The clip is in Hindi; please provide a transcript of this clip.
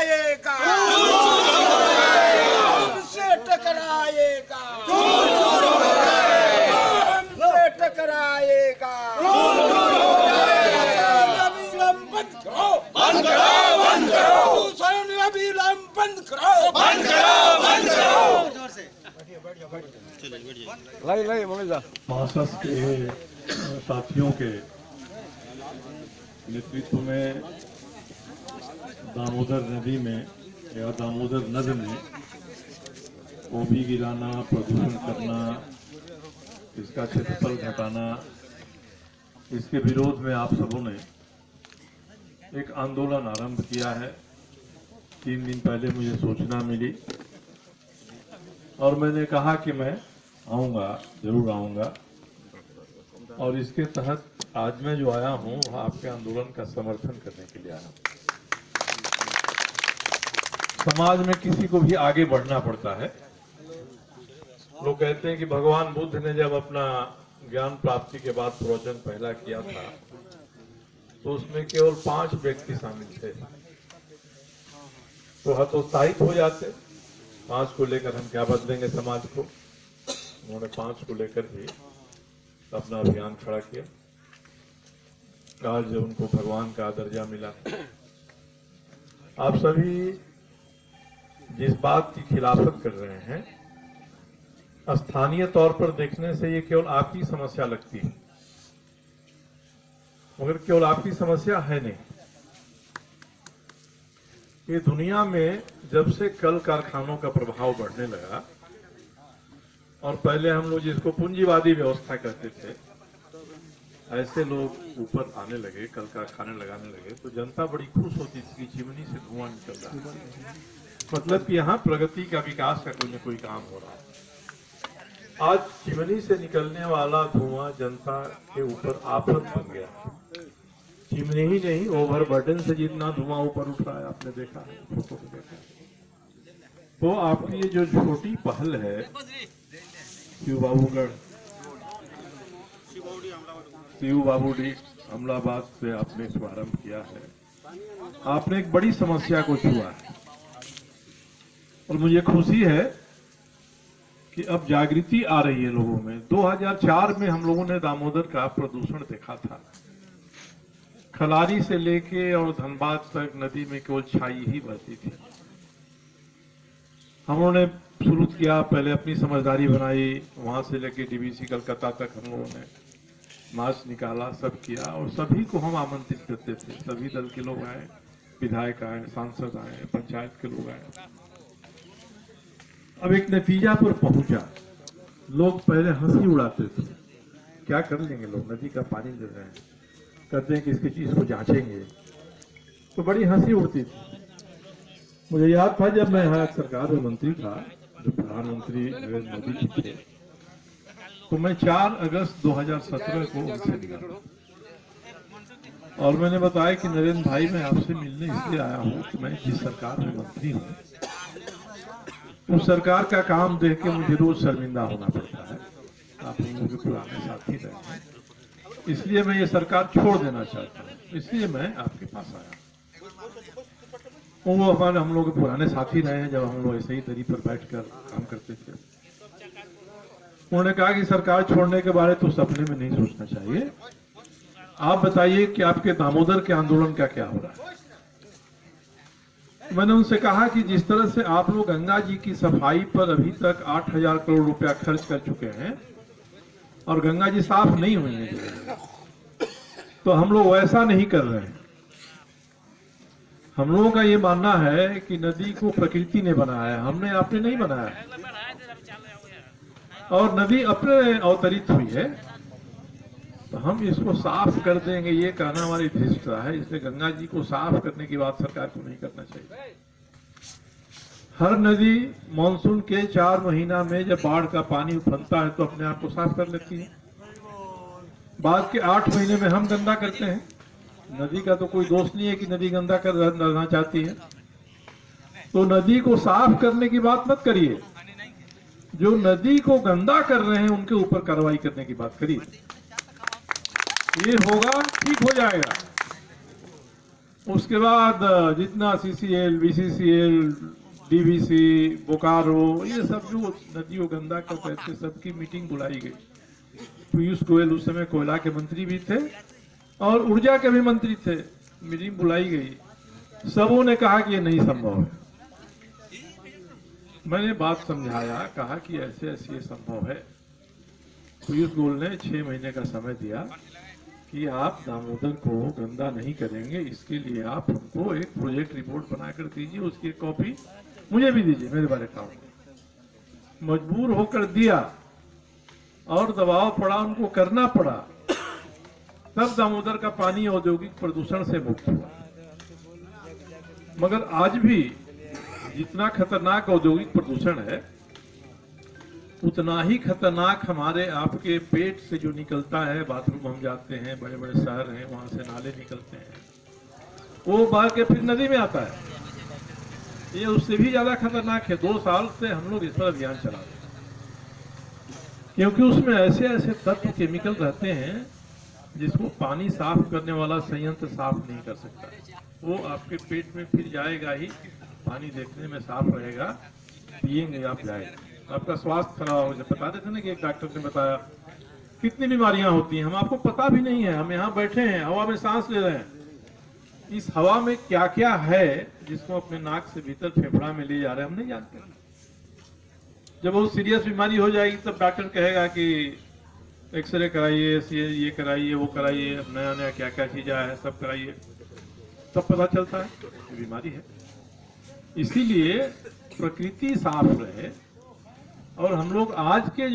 टकराएगा, हमसे टकराएगा, हमसे टकराएगा। बंद करो, बंद करो, बंद करो, अभिलंब बंद करो, बंद करो, बंद करो। महासस के साथियों के नेतृत्व में दामोदर नदी में या दामोदर नद में ओबी गिराना, प्रदूषण करना, इसका क्षेत्रफल घटाना, इसके विरोध में आप सबों ने एक आंदोलन आरंभ किया है। 3 दिन पहले मुझे सूचना मिली और मैंने कहा कि मैं आऊँगा, जरूर आऊँगा। और इसके तहत आज मैं जो आया हूँ आपके आंदोलन का समर्थन करने के लिए आया हूँ। समाज में किसी को भी आगे बढ़ना पड़ता है। लोग कहते हैं कि भगवान बुद्ध ने जब अपना ज्ञान प्राप्ति के बाद प्रवचन पहला किया था तो उसमें केवल 5 व्यक्ति शामिल थे, तो हतोत्साहित हो जाते। 5 को लेकर हम क्या बदलेंगे समाज को। उन्होंने 5 को लेकर भी अपना अभियान खड़ा किया। आज जब उनको भगवान का दर्जा मिला, आप सभी जिस बात की खिलाफत कर रहे हैं, स्थानीय तौर पर देखने से ये केवल आपकी समस्या लगती है, मगर केवल आपकी समस्या है नहीं। ये दुनिया में जब से कल कारखानों का प्रभाव बढ़ने लगा और पहले हम लोग जिसको पूंजीवादी व्यवस्था कहते थे, ऐसे लोग ऊपर आने लगे, कल कारखाने लगाने लगे, तो जनता बड़ी खुश होती थी कि चिमनी से धुआं निकल रहा है, मतलब कि यहाँ प्रगति का, विकास का कोई न कोई काम हो रहा है। आज चिमनी से निकलने वाला धुआं जनता के ऊपर आफत बन गया। चिमनी ही नहीं, ओवरबर्डन से जितना धुआं ऊपर उठ रहा है आपने देखा है, फोटो में देखा। तो आपकी ये जो छोटी पहल है शिव बाबूडी अमलाबाद से आपने शुभारंभ किया है। आपने एक बड़ी समस्या को छुआ है और मुझे खुशी है कि अब जागृति आ रही है लोगों में। 2004 में हम लोगों ने दामोदर का प्रदूषण देखा था। खलारी से लेके और धनबाद तक नदी में केवल छाई ही बहती थी। हम लोगों ने शुरू किया, पहले अपनी समझदारी बनाई, वहां से लेके डीवीसी कलकत्ता तक हम लोगों ने मार्च निकाला, सब किया और सभी को हम आमंत्रित करते थे। सभी दल के लोग आए, विधायक आए, सांसद आए, पंचायत के लोग आए। अब एक नतीजा पर पहुंचा। लोग पहले हंसी उड़ाते थे, क्या कर लेंगे लोग, नदी का पानी दे रहे हैं, कहते हैं कि इसकी चीज को जांचेंगे, तो बड़ी हंसी उड़ती थी। मुझे याद था जब मैं यहाँ सरकार में मंत्री था, जो प्रधानमंत्री नरेंद्र मोदी जी थे, तो मैं 4 अगस्त 2017 को उनसे मिला और मैंने बताया कि नरेंद्र भाई मैं आपसे मिलने इसलिए आया हूँ कि मैं जिस सरकार में मंत्री हूँ उस सरकार का काम देख के मुझे रोज शर्मिंदा होना पड़ता है। आप हम लोग के पुराने साथी रहे हैं, इसलिए मैं ये सरकार छोड़ देना चाहता हूँ, इसलिए मैं आपके पास आया। वो हमारे हम लोग के पुराने साथी रहे हैं, जब हम लोग ऐसे ही दरी पर बैठकर काम करते थे। उन्होंने कहा कि सरकार छोड़ने के बारे तो सपने में नहीं सोचना चाहिए, आप बताइए कि आपके दामोदर के आंदोलन का क्या हो रहा है। मैंने उनसे कहा कि जिस तरह से आप लोग गंगा जी की सफाई पर अभी तक 8,000 करोड़ रुपया खर्च कर चुके हैं और गंगा जी साफ नहीं हुई है, तो हम लोग वैसा नहीं कर रहे हैं। हम लोगों का ये मानना है कि नदी को प्रकृति ने बनाया है, हमने आपने नहीं बनाया है, और नदी अपने अवतरित हुई है, तो हम इसको साफ कर देंगे, ये कहना हमारी धृष्टता है। इसलिए गंगा जी को साफ करने की बात सरकार को नहीं करना चाहिए। हर नदी मानसून के 4 महीना में जब बाढ़ का पानी उफनता है तो अपने आप को साफ कर लेती है। बाद के 8 महीने में हम गंदा करते हैं। नदी का तो कोई दोष नहीं है कि नदी गंदा करना चाहती है, तो नदी को साफ करने की बात मत करिए, जो नदी को गंदा कर रहे हैं उनके ऊपर कार्रवाई करने की बात करिए। ये होगा, ठीक हो जाएगा। उसके बाद जितना CCL, BCCL, DVC, बोकारो, ये सब जो नदियों गंगा का कहते सबकी मीटिंग बुलाई गई। पीयूष गोयल उस समय कोयला के मंत्री भी थे और ऊर्जा के भी मंत्री थे। मीटिंग बुलाई गई, सबों ने कहा कि ये नहीं संभव है। मैंने बात समझाया, कहा कि ऐसे ऐसे ये संभव है। पीयूष गोयल ने 6 महीने का समय दिया कि आप दामोदर को गंदा नहीं करेंगे, इसके लिए आप हमको एक प्रोजेक्ट रिपोर्ट बनाकर दीजिए, उसकी एक कॉपी मुझे भी दीजिए, मेरे बारे काम। मजबूर होकर दिया और दबाव पड़ा, उनको करना पड़ा, तब दामोदर का पानी औद्योगिक प्रदूषण से मुक्त हुआ। मगर आज भी जितना खतरनाक औद्योगिक प्रदूषण है, उतना ही खतरनाक हमारे आपके पेट से जो निकलता है, बाथरूम हम जाते हैं, बड़े बड़े शहर हैं, वहां से नाले निकलते हैं, वो बह के फिर नदी में आता है। ये उससे भी ज्यादा खतरनाक है। 2 साल से हम लोग इस पर अभियान चला रहे हैं, क्योंकि उसमें ऐसे ऐसे तत्व केमिकल रहते हैं जिसको पानी साफ करने वाला संयंत्र साफ नहीं कर सकता। वो आपके पेट में फिर जाएगा ही, पानी देखने में साफ रहेगा, पिएंगे आप जाएगा, आपका स्वास्थ्य खराब हो जाए। बता रहे थे ना कि एक डॉक्टर ने बताया कितनी बीमारियां होती हैं, हम आपको पता भी नहीं है। हम यहाँ बैठे हैं, हवा में सांस ले रहे हैं, इस हवा में क्या क्या है जिसको अपने नाक से भीतर फेफड़ा में ले जा रहे हैं, हम नहीं जानते। जब बहुत सीरियस बीमारी हो जाएगी तब डॉक्टर कहेगा कि एक्सरे कराइए, ये कराइए, वो कराइए, नया नया क्या क्या चीज आया है सब कराइए, तब पता चलता है कि बीमारी है। इसीलिए प्रकृति साफ रहे और हम लोग आज के जो